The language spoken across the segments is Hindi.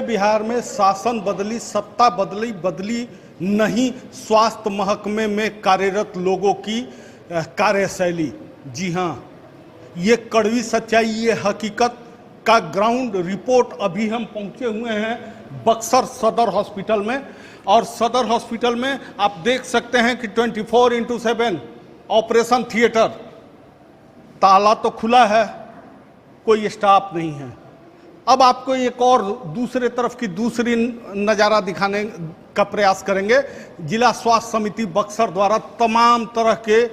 सूबे बिहार में शासन बदली, सत्ता बदली नहीं, स्वास्थ्य महकमे में कार्यरत लोगों की कार्यशैली। जी हाँ, ये कड़वी सच्चाई, ये हकीकत का ग्राउंड रिपोर्ट। अभी हम पहुंचे हुए हैं बक्सर सदर हॉस्पिटल में, और सदर हॉस्पिटल में आप देख सकते हैं कि 24/7 ऑपरेशन थिएटर, ताला तो खुला है, कोई स्टाफ नहीं है। अब आपको एक और दूसरे तरफ की दूसरी नज़ारा दिखाने का प्रयास करेंगे। जिला स्वास्थ्य समिति बक्सर द्वारा तमाम तरह के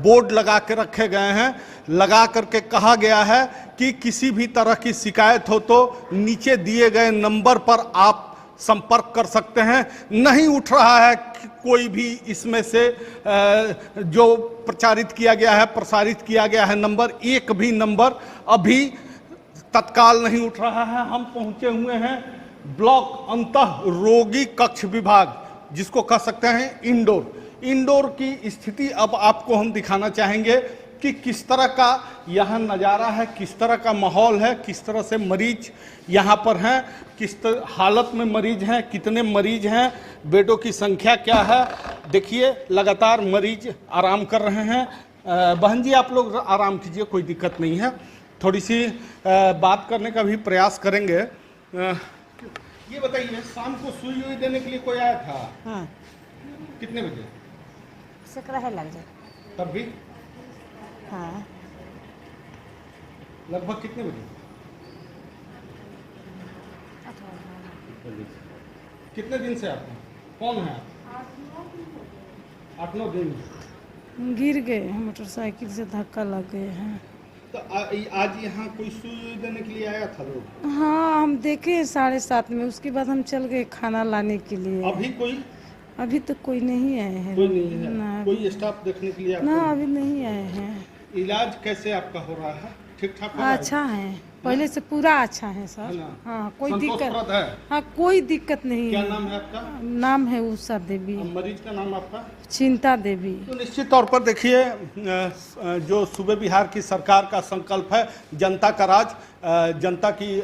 बोर्ड लगा के रखे गए हैं, लगा करके कहा गया है कि किसी भी तरह की शिकायत हो तो नीचे दिए गए नंबर पर आप संपर्क कर सकते हैं। नहीं उठ रहा है कोई भी इसमें से जो प्रचारित किया गया है, प्रसारित किया गया है नंबर, एक भी नंबर अभी तत्काल नहीं उठ रहा है। हम पहुंचे हुए हैं ब्लॉक अंतः रोगी कक्ष विभाग, जिसको कह सकते हैं इंडोर की स्थिति अब आपको हम दिखाना चाहेंगे कि किस तरह का यहाँ नज़ारा है, किस तरह का माहौल है, किस तरह से मरीज यहाँ पर हैं, किस हालत में मरीज हैं, कितने मरीज हैं, बेडों की संख्या क्या है। देखिए लगातार मरीज आराम कर रहे हैं। बहन जी आप लोग आराम कीजिए, कोई दिक्कत नहीं है। थोड़ी सी बात करने का भी प्रयास करेंगे। ये बताइए, शाम को सुई देने के लिए कोई आया था? हाँ। कितने बजे? सकरा लग जाए तब भी? हाँ। लगभग कितने बजे? कितने दिन से आप? कौन है आप? 8-9 दिन। गिर गए, मोटरसाइकिल से धक्का लग गए हैं। तो आज यहाँ कोई सुई देने के लिए आया था लोग? हाँ, हम देखे 7:30 में, उसके बाद हम चल गए खाना लाने के लिए। अभी कोई? अभी तो कोई नहीं आए हैं। कोई नहीं है? ना, कोई स्टाफ देखने के लिए ना अभी नहीं आए हैं। इलाज कैसे आपका हो रहा है? ठीक ठाक? अच्छा है, पहले से पूरा अच्छा है सर। हाँ, कोई दिक्कत, हाँ कोई दिक्कत नहीं। क्या नाम है आपका? नाम है उषा देवी। मरीज का नाम आपका? चिंता देवी। तो निश्चित तौर पर देखिए, जो सूबे बिहार की सरकार का संकल्प है जनता का राज, जनता की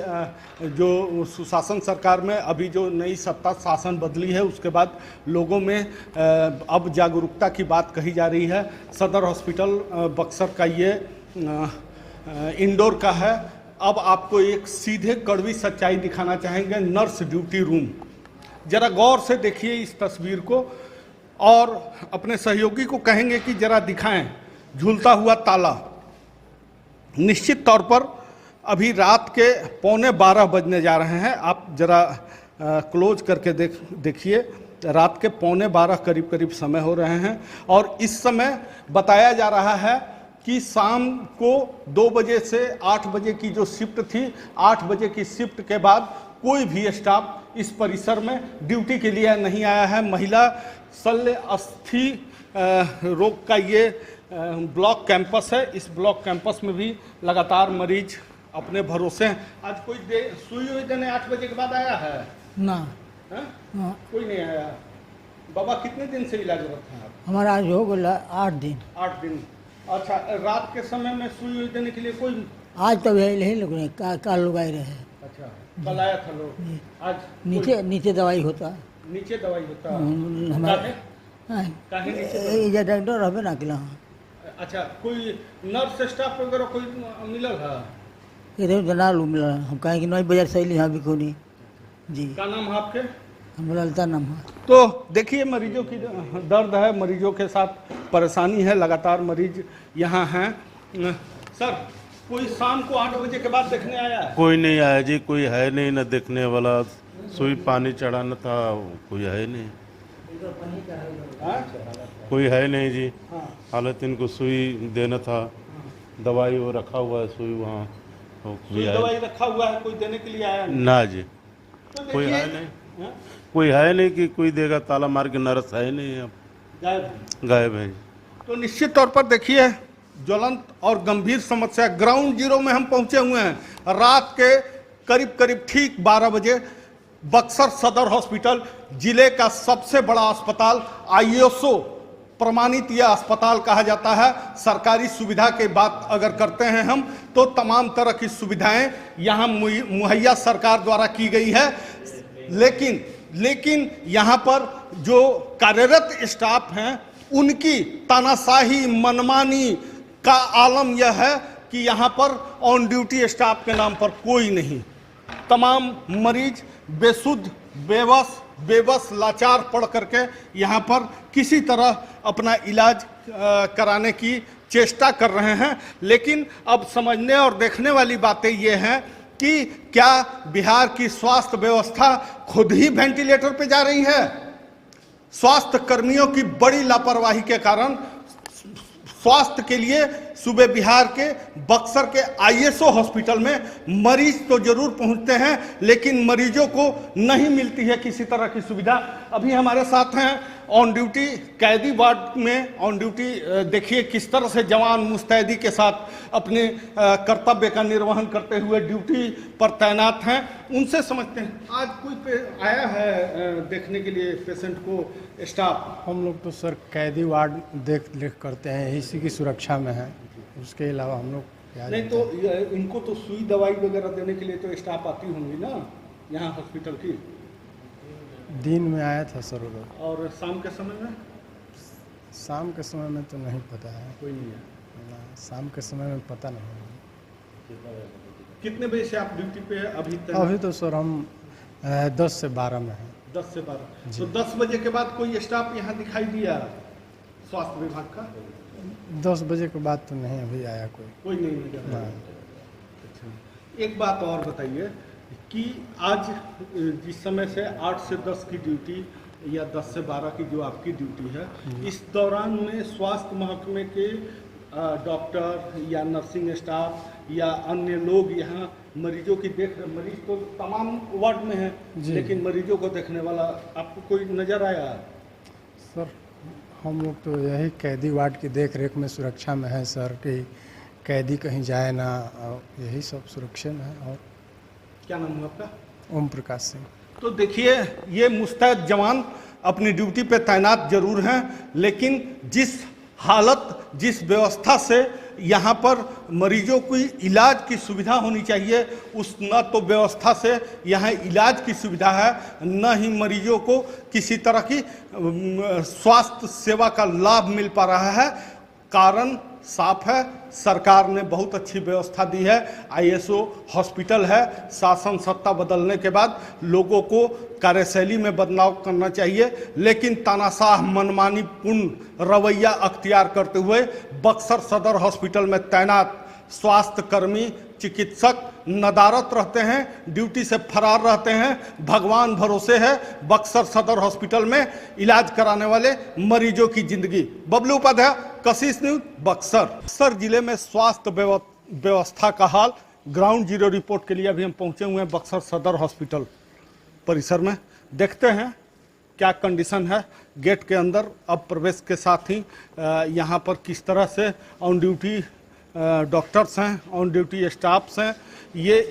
जो सुशासन सरकार में अभी जो नई सत्ता शासन बदली है, उसके बाद लोगों में अब जागरूकता की बात कही जा रही है। सदर हॉस्पिटल बक्सर का ये इंडोर का है। अब आपको एक सीधे कड़वी सच्चाई दिखाना चाहेंगे, नर्स ड्यूटी रूम। जरा गौर से देखिए इस तस्वीर को और अपने सहयोगी को कहेंगे कि जरा दिखाएं झूलता हुआ ताला। निश्चित तौर पर अभी रात के 11:15 बजने जा रहे हैं। आप जरा क्लोज करके देखिए, रात के 11:15 करीब समय हो रहे हैं, और इस समय बताया जा रहा है कि शाम को 2 बजे से 8 बजे की जो शिफ्ट थी, 8 बजे की शिफ्ट के बाद कोई भी स्टाफ इस परिसर में ड्यूटी के लिए नहीं आया है। महिला शल्य अस्थि रोग का ये ब्लॉक कैंपस है। इस ब्लॉक कैंपस में भी लगातार मरीज अपने भरोसे हैं। आज कोई सुई देने 8 बजे के बाद आया है? ना। हाँ? कोई नहीं आया। बाबा कितने दिन से इलाजरत हैं आप? हमारा आज हो गया 8 दिन। 8 दिन। अच्छा, रात के समय में सुई देने के लिए कोई? आज तो यही लोग काल लोग आए रहे। अच्छा, कल आया था लोग? आज नीचे दवाई होता। नीचे दवाई होता? हमारे डॉक्टर रहे ना किला। अच्छा, कोई नर्स स्टाफ वगैरह कोई मिलल है? इधर जना लू मिला। हम कहें कि नई बाजार सही यहाँ भी कोनी जी। क्या नाम है आपके? हम ललता नाम है। तो देखिए, मरीजों की दर्द है, मरीजों के साथ परेशानी है, लगातार मरीज यहाँ हैं। सर, कोई शाम को 8 बजे के बाद देखने आया है? कोई नहीं आया जी, कोई है नहीं ना देखने वाला। सुई पानी चढ़ाना था, कोई है नहीं। कोई है नहीं जी। हालत इनको सुई देना था, दवाई वो रखा हुआ है, सुई वहाँ दवाई रखा हुआ है, कोई देने के लिए आया नहीं? ना जी, तो कोई है नहीं। कोई है नहीं कि कोई देगा, ताला मार के नर्स है नहीं, अब गायब है। तो निश्चित तौर पर देखिए, ज्वलंत और गंभीर समस्या ग्राउंड जीरो में हम पहुंचे हुए हैं। रात के करीब ठीक 12 बजे बक्सर सदर हॉस्पिटल, जिले का सबसे बड़ा अस्पताल, आईएसओ प्रमाणित यह अस्पताल कहा जाता है। सरकारी सुविधा की बात अगर करते हैं हम तो तमाम तरह की सुविधाएं यहाँ मुहैया सरकार द्वारा की गई है, लेकिन यहाँ पर जो कार्यरत स्टाफ हैं उनकी तानाशाही मनमानी का आलम यह है कि यहाँ पर ऑन ड्यूटी स्टाफ के नाम पर कोई नहीं। तमाम मरीज बेसुध बेबस लाचार पड़ करके यहाँ पर किसी तरह अपना इलाज कराने की चेष्टा कर रहे हैं। लेकिन अब समझने और देखने वाली बातें ये हैं कि क्या बिहार की स्वास्थ्य व्यवस्था खुद ही वेंटिलेटर पे जा रही है। स्वास्थ्य कर्मियों की बड़ी लापरवाही के कारण स्वास्थ्य के लिए सूबे बिहार के बक्सर के आईएसओ हॉस्पिटल में मरीज तो जरूर पहुंचते हैं, लेकिन मरीजों को नहीं मिलती है किसी तरह की सुविधा। अभी हमारे साथ हैं ऑन ड्यूटी कैदी वार्ड में ऑन ड्यूटी, देखिए किस तरह से जवान मुस्तैदी के साथ अपने कर्तव्य का निर्वहन करते हुए ड्यूटी पर तैनात हैं। उनसे समझते हैं, आज कोई आया है देखने के लिए पेशेंट को स्टाफ? हम लोग तो सर कैदी वार्ड देख रेख करते हैं, इसी की सुरक्षा में है, उसके अलावा हम लोग क्या नहीं तो इनको तो सुई दवाई वगैरह देने के लिए तो स्टाफ आती होंगी ना यहाँ हॉस्पिटल की? दिन में आया था सर उधर। और शाम के समय में? शाम के समय में तो नहीं पता है, कोई नहीं है ना, शाम के समय में पता नहीं। कितने बजे से आप ड्यूटी पे अभी तक? अभी तो सर हम 10 से 12 में हैं। 10 से 12। तो 10 बजे के बाद कोई स्टाफ यहाँ दिखाई दिया स्वास्थ्य विभाग का? 10 बजे के बाद तो नहीं अभी आया कोई नहीं नजर आया। अच्छा, एक बात और बताइए कि आज जिस समय से 8 से 10 की ड्यूटी या 10 से 12 की जो आपकी ड्यूटी है, इस दौरान में स्वास्थ्य महकमे के डॉक्टर या नर्सिंग स्टाफ या अन्य लोग यहाँ मरीजों की मरीज तो तमाम वार्ड में है, लेकिन मरीजों को देखने वाला आपको कोई नज़र आया? सर हम लोग तो यही कैदी वार्ड की देख रेख में सुरक्षा में है सर, कि कैदी कहीं जाए ना, और यही सब सुरक्षा में है। और क्या नाम है आपका? ओम प्रकाश सिंह। तो देखिए ये मुस्तैद जवान अपनी ड्यूटी पे तैनात जरूर हैं, लेकिन जिस हालत जिस व्यवस्था से यहाँ पर मरीजों की इलाज की सुविधा होनी चाहिए, उस न तो व्यवस्था से यहाँ इलाज की सुविधा है, न ही मरीजों को किसी तरह की स्वास्थ्य सेवा का लाभ मिल पा रहा है। कारण साफ है, सरकार ने बहुत अच्छी व्यवस्था दी है, आईएसओ हॉस्पिटल है। शासन सत्ता बदलने के बाद लोगों को कार्यशैली में बदलाव करना चाहिए, लेकिन तानाशाह मनमानी पूर्ण रवैया अख्तियार करते हुए बक्सर सदर हॉस्पिटल में तैनात स्वास्थ्य कर्मी चिकित्सक नदारत रहते हैं, ड्यूटी से फरार रहते हैं। भगवान भरोसे है बक्सर सदर हॉस्पिटल में इलाज कराने वाले मरीजों की जिंदगी। बबलू उपाध्याय, कशिश न्यूज, बक्सर जिले में स्वास्थ्य व्यवस्था का हाल। ग्राउंड जीरो रिपोर्ट के लिए अभी हम पहुंचे हुए हैं बक्सर सदर हॉस्पिटल परिसर में। देखते हैं क्या कंडीशन है गेट के अंदर। अब प्रवेश के साथ ही यहाँ पर किस तरह से ऑन ड्यूटी डॉक्टर्स हैं, ऑन ड्यूटी स्टाफ्स हैं। ये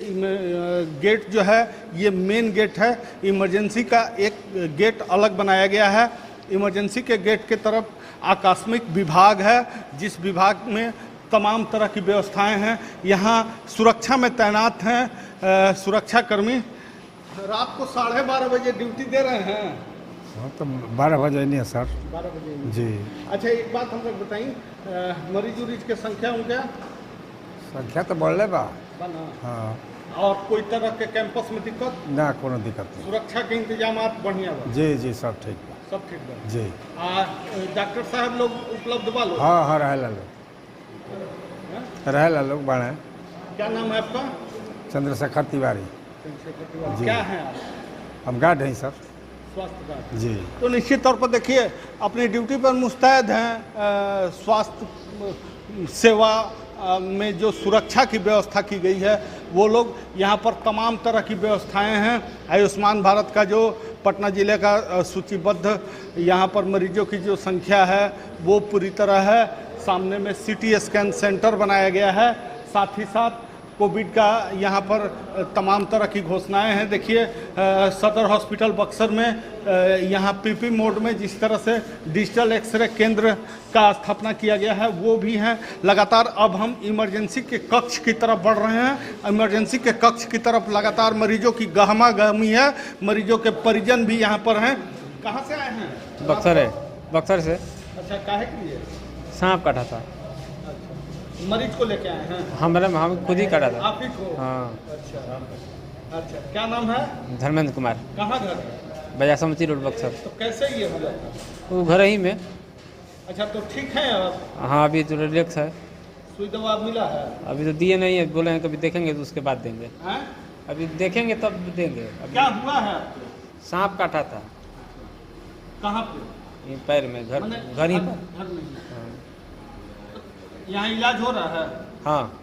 गेट जो है ये मेन गेट है, इमरजेंसी का एक गेट अलग बनाया गया है। इमरजेंसी के गेट के तरफ आकस्मिक विभाग है, जिस विभाग में तमाम तरह की व्यवस्थाएं हैं। यहाँ सुरक्षा में तैनात हैं सुरक्षा कर्मी। रात को 12:30 बजे ड्यूटी दे रहे हैं? हाँ तो 12 बजे नहीं है सर। 12 बजे नहीं। जी। अच्छा एक बात हम लोग बताइए, मरीज उरीज के संख्या उनका संख्या तो बढ़ले बा बना? हाँ। और कोई तरह के कैंपस में दिक्कत ना, कोनो दिक्कत नहीं। सुरक्षा के इंतजाम बढ़िया बा? जी जी सब ठीक बा। सब ठीक बा जी। डॉक्टर साहब लोग उपलब्ध बा लोग? हाँ हाँ रहेला लोग बाड़े। क्या नाम है आपका? चंद्रशेखर तिवारी। जी। क्या है आप? हम गार्ड हैं सर। स्वास्थ्य गार्ड। जी। तो निश्चित तौर पर देखिए अपनी ड्यूटी पर मुस्तैद हैं। स्वास्थ्य सेवा में जो सुरक्षा की व्यवस्था की गई है वो लोग यहाँ पर तमाम तरह की व्यवस्थाएं हैं। आयुष्मान भारत का जो पटना ज़िले का सूचीबद्ध यहाँ पर मरीजों की जो संख्या है वो पूरी तरह है। सामने में सिटी स्कैन सेंटर बनाया गया है, साथ ही साथ कोविड का यहाँ पर तमाम तरह की घोषणाएं हैं। देखिए सदर हॉस्पिटल बक्सर में यहाँ पीपी मोड में जिस तरह से डिजिटल एक्सरे केंद्र का स्थापना किया गया है वो भी है। लगातार अब हम इमरजेंसी के कक्ष की तरफ बढ़ रहे हैं। इमरजेंसी के कक्ष की तरफ लगातार मरीजों की गहमागहमी है। मरीजों के परिजन भी यहाँ पर हैं। कहाँ से आए हैं? बक्सर है, बक्सर से। अच्छा, काहे के लिए? सांप काटा था। मरीज को लेके आए हैं? हम खुद ही काटा था। आप ही को? हाँ। अच्छा, क्या नाम है? धर्मेंद्र कुमार। कहाँ घर है? बाजार समिति रोड बक्सर। तो कैसे ये हो जाता? वो घर ही में। अच्छा, तो ठीक है अब? हाँ, अभी तो रिलैक्स है। सुई दवा मिला है? अभी तो दिए नहीं है, बोले हैं कभी देखेंगे तो उसके बाद देंगे। हैं? अभी देखेंगे तब देंगे। अभी क्या हुआ है आपको? सांप काटा था। कहाँ पे? ये पैर में, घर माने घर ही पर। घर में ही? हाँ। यहाँ इलाज हो रहा है? हाँ,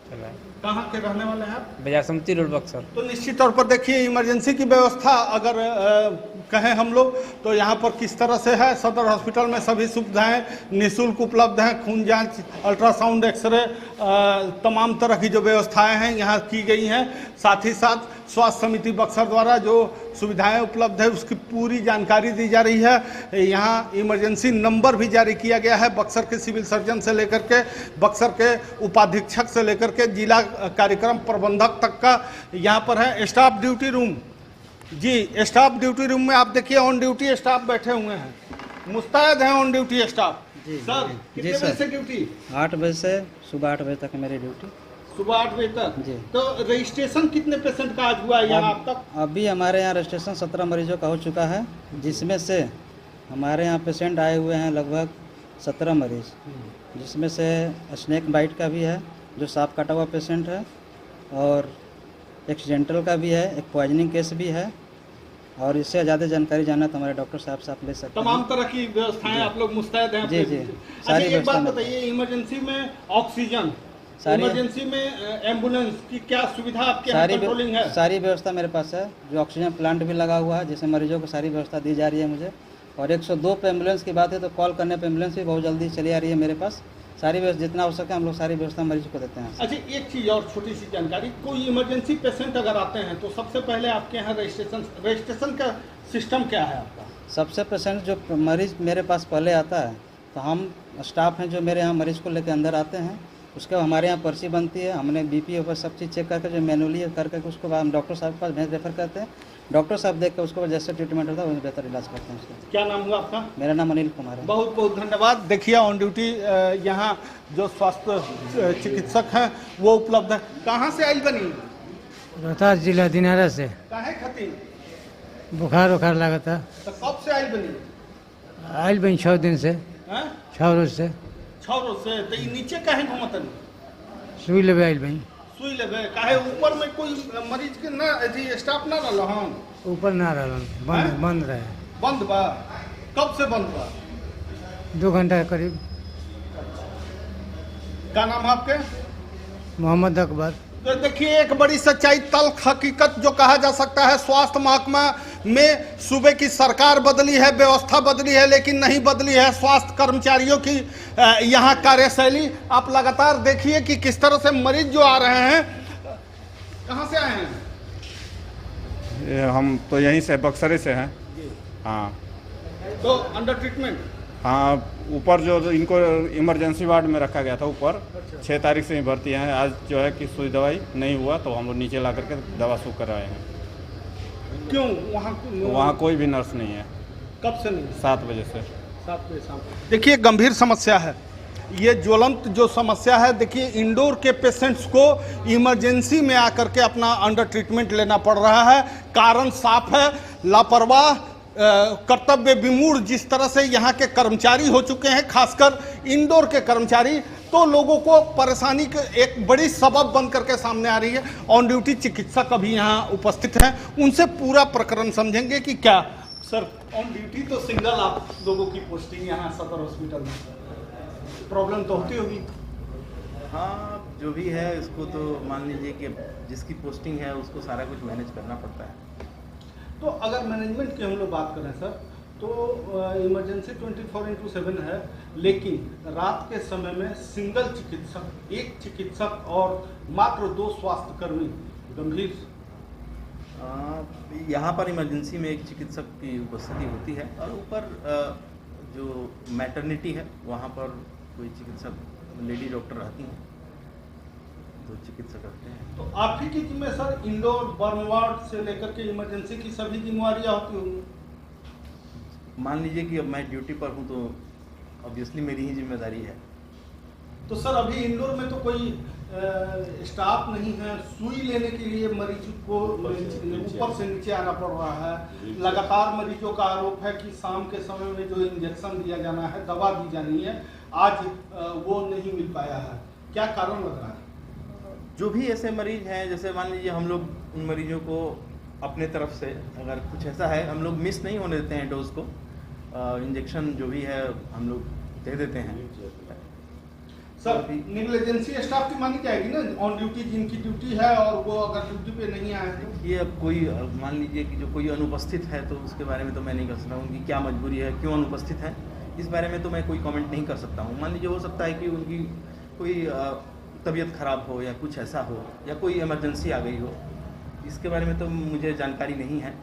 चल रहा है। कहाँ के रहने वाले हैं आप? बाजार समिति रोड बक्सर। तो निश्चित तौर पर देखिए इमरजेंसी की व्यवस्था अगर कहें हम लोग तो यहाँ पर किस तरह से है। सदर हॉस्पिटल में सभी सुविधाएं निःशुल्क उपलब्ध हैं। खून जांच, अल्ट्रासाउंड, एक्सरे, तमाम तरह की जो व्यवस्थाएं हैं यहाँ की गई हैं। साथ ही साथ स्वास्थ्य समिति बक्सर द्वारा जो सुविधाएं उपलब्ध है उसकी पूरी जानकारी दी जा रही है। यहाँ इमरजेंसी नंबर भी जारी किया गया है। बक्सर के सिविल सर्जन से लेकर के बक्सर के उपाधीक्षक से लेकर के जिला कार्यक्रम प्रबंधक तक का यहाँ पर है। स्टाफ ड्यूटी रूम, जी स्टाफ ड्यूटी रूम में आप देखिए ऑन ड्यूटी स्टाफ बैठे हुए हैं, मुस्तैद हैं ऑन ड्यूटी स्टाफ। सर कितने बजे से ड्यूटी? 8 बजे से सुबह 8 बजे तक है मेरी ड्यूटी। सुबह 8 बजे तक जी। तो रजिस्ट्रेशन कितने पेशेंट का आज हुआ है यहाँ अब तक? अभी हमारे यहाँ रजिस्ट्रेशन 17 मरीजों का हो चुका है, जिसमें से हमारे यहाँ पेशेंट आए हुए हैं लगभग 17 मरीज, जिसमें से स्नेक बाइट का भी है जो सांप काटा हुआ पेशेंट है, और एक्सीडेंटल का भी है, एक पॉइजनिंग केस भी है। और इससे ज़्यादा जानकारी जानना तो हमारे डॉक्टर साहब से आप ले सकते हैं। तमाम तरह की व्यवस्थाएं आप लोग मुस्तैद हैं? जी जी, सारी एक बात बताइए, इमरजेंसी में ऑक्सीजन, इमरजेंसी में एम्बुलेंस की क्या सुविधा आपके यहाँ कंट्रोलिंग है? सारी व्यवस्था मेरे पास है। जो ऑक्सीजन प्लांट भी लगा हुआ है, जिससे मरीजों को सारी व्यवस्था दी जा रही है मुझे। और 102 पे एम्बुलेंस की बात है तो कॉल करने पे एम्बुलेंस भी बहुत जल्दी चली आ रही है मेरे पास। सारी व्यवस्था जितना हो सके हम लोग सारी व्यवस्था मरीज को देते हैं। अच्छा, एक चीज़ और छोटी सी जानकारी, कोई इमरजेंसी पेशेंट अगर आते हैं तो सबसे पहले आपके यहाँ रजिस्ट्रेशन का सिस्टम क्या है आपका? सबसे पेशेंट जो मरीज मेरे पास पहले आता है तो हम स्टाफ हैं जो मेरे यहाँ मरीज को लेकर अंदर आते हैं, उसके बाद हमारे यहाँ पर्ची बनती है। हमने बीपी ऊपर सब चीज़ चेक करके जो मैनुअली करके उसको बाद हम डॉक्टर साहब के पास भेज रेफर करते हैं। डॉक्टर साहब देख कर उसको जैसे ट्रीटमेंट होता है वही बेहतर इलाज करते हैं उसका। क्या नाम हुआ आपका? मेरा नाम अनिल कुमार है। बहुत बहुत धन्यवाद। देखिए ऑन ड्यूटी यहाँ जो स्वास्थ्य चिकित्सक हैं वो उपलब्ध है। कहाँ से आई बनी? रोहतास जिला दिनारा से। काहे खातिर? बुखार लगा था। तो कब से आई बनी? आयल बनी 6 दिन से। हैं? 6 रोज से। 6 रोज से। तो ये नीचे काहे घूमतन? सुई लेवे आयल बनी। सुई लेवे काहे? ऊपर में कोई मरीज के ना जी स्टाफ ना रहल हन? ऊपर ना रहलन, बंद रहे। बंद बा? कब से बंद बा? 2 घंटा के करीब। क्या नाम है आपके? मोहम्मद अकबर। तो देखिए एक बड़ी सच्चाई, तल्ख हकीकत जो कहा जा सकता है, स्वास्थ्य महकमा में सूबे की सरकार बदली है, व्यवस्था बदली है, लेकिन नहीं बदली है स्वास्थ्य कर्मचारियों की यहाँ कार्यशैली। आप लगातार देखिए कि किस तरह से मरीज जो आ रहे हैं। कहाँ से आए हैं? हम तो यहीं से बक्सरे से हैं। हाँ। तो अंडर ट्रीटमेंट? हाँ, ऊपर जो इनको इमरजेंसी वार्ड में रखा गया था ऊपर। 6 तारीख से ही भर्ती हैं। आज जो है कि सुई दवाई नहीं हुआ तो हम लोग नीचे ला करके दवा शुरू कराए हैं। क्यों? वहाँ कोई भी नर्स नहीं है। कब से नहीं? 7 बजे से। 7 बजे शाम। देखिए गंभीर समस्या है ये, ज्वलंत जो समस्या है। देखिए इंडोर के पेशेंट्स को इमरजेंसी में आकर के अपना अंडर ट्रीटमेंट लेना पड़ रहा है। कारण साफ है, लापरवाह, कर्तव्य विमूढ़ जिस तरह से यहाँ के कर्मचारी हो चुके हैं, खासकर इंडोर के कर्मचारी, तो लोगों को परेशानी के एक बड़ी सबब बन करके सामने आ रही है। ऑन ड्यूटी चिकित्सक अभी यहाँ उपस्थित हैं, उनसे पूरा प्रकरण समझेंगे कि क्या। सर ऑन ड्यूटी तो सिंगल आप लोगों की पोस्टिंग यहाँ सदर हॉस्पिटल में, प्रॉब्लम तो होती होगी? हाँ, जो भी है इसको तो मान लीजिए कि जिसकी पोस्टिंग है उसको सारा कुछ मैनेज करना पड़ता है। तो अगर मैनेजमेंट की हम लोग बात करें सर, तो इमरजेंसी 24/7 है, लेकिन रात के समय में सिंगल चिकित्सक, एक चिकित्सक और मात्र 2 स्वास्थ्यकर्मी गंभीर। यहाँ पर इमरजेंसी में एक चिकित्सक की उपस्थिति होती है और ऊपर जो मैटरनिटी है वहाँ पर कोई चिकित्सक लेडी डॉक्टर रहती हैं, 2 चिकित्सक रहते हैं। तो आप ही की जिम्मे सर इंडोर बर्न वार्ड से लेकर के इमरजेंसी की सभी जिम्मेवारियाँ होती होंगी। मान लीजिए कि अब मैं ड्यूटी पर हूँ तो ऑब्वियसली मेरी ही जिम्मेदारी है। तो सर अभी इंडोर में तो कोई स्टाफ नहीं है, सुई लेने के लिए मरीज को ऊपर से नीचे आना पड़ रहा है। लगातार मरीजों का आरोप है कि शाम के समय में जो इंजेक्शन दिया जाना है, दवा दी जानी है, आज वो नहीं मिल पाया है। क्या कारण लग रहा है? जो भी ऐसे मरीज हैं, जैसे मान लीजिए हम लोग उन मरीजों को अपने तरफ से अगर कुछ ऐसा है, हम लोग मिस नहीं होने देते हैं डोज को, इंजेक्शन जो भी है हम लोग दे देते हैं। सर नेग्लिजेंसी स्टाफ की मानी जाएगी ना, ऑन ड्यूटी जिनकी ड्यूटी है और वो अगर ड्यूटी पे नहीं आए तो? ये अब कोई मान लीजिए कि जो कोई अनुपस्थित है तो उसके बारे में तो मैं नहीं कर सकता हूँ उनकी क्या मजबूरी है, क्यों अनुपस्थित है, इस बारे में तो मैं कोई कमेंट नहीं कर सकता हूँ। मान लीजिए हो सकता है कि उनकी कोई तबीयत खराब हो या कुछ ऐसा हो या कोई इमरजेंसी आ गई हो, इसके बारे में तो मुझे जानकारी नहीं है।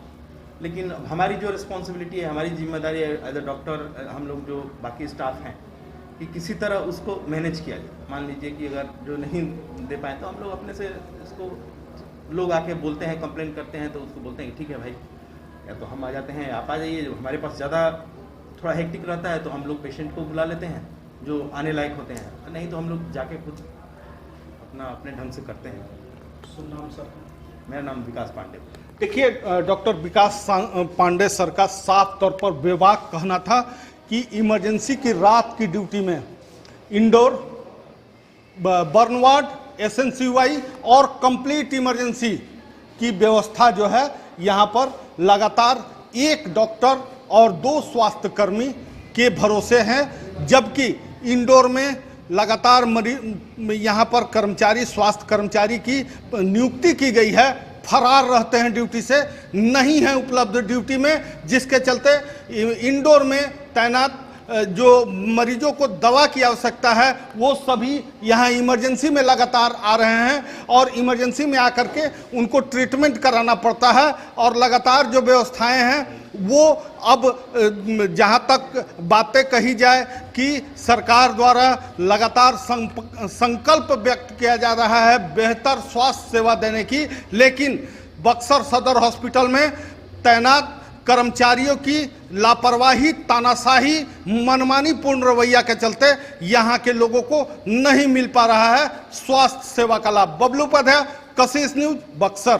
लेकिन हमारी जो रिस्पॉन्सिबिलिटी है, हमारी जिम्मेदारी है एज ए डॉक्टर, हम लोग जो बाकी स्टाफ हैं, कि किसी तरह उसको मैनेज किया जाए। मान लीजिए कि अगर जो नहीं दे पाए तो हम लोग अपने से इसको, लोग आके बोलते हैं, कंप्लेंट करते हैं तो उसको बोलते हैं कि ठीक है भाई, या तो हम आ जाते हैं, आप आ जाइए। जो हमारे पास ज़्यादा थोड़ा हेक्टिक रहता है तो हम लोग पेशेंट को बुला लेते हैं जो आने लायक होते हैं, नहीं तो हम लोग जाके खुद अपने ढंग से करते हैं। नाम सर? मेरा नाम विकास पांडे। देखिए डॉक्टर विकास पांडे सर का साफ तौर पर बेबाक कहना था कि इमरजेंसी की रात की ड्यूटी में इंडोर, बर्न वार्ड, SNCY और कंप्लीट इमरजेंसी की व्यवस्था जो है यहाँ पर लगातार एक डॉक्टर और 2 स्वास्थ्यकर्मी के भरोसे हैं, जबकि इंडोर में लगातार यहाँ पर कर्मचारी, स्वास्थ्य कर्मचारी की नियुक्ति की गई है, फरार रहते हैं ड्यूटी से, नहीं है उपलब्ध ड्यूटी में, जिसके चलते इंडोर में तैनात जो मरीजों को दवा की आवश्यकता है वो सभी यहाँ इमरजेंसी में लगातार आ रहे हैं और इमरजेंसी में आकर के उनको ट्रीटमेंट कराना पड़ता है। और लगातार जो व्यवस्थाएं हैं वो अब जहाँ तक बातें कही जाए कि सरकार द्वारा लगातार संकल्प व्यक्त किया जा रहा है बेहतर स्वास्थ्य सेवा देने की, लेकिन बक्सर सदर हॉस्पिटल में तैनात कर्मचारियों की लापरवाही, तानाशाही, मनमानी पूर्ण रवैया के चलते यहाँ के लोगों को नहीं मिल पा रहा है स्वास्थ्य सेवा का लाभ। बबलू उपाध्याय, कशिश न्यूज, बक्सर।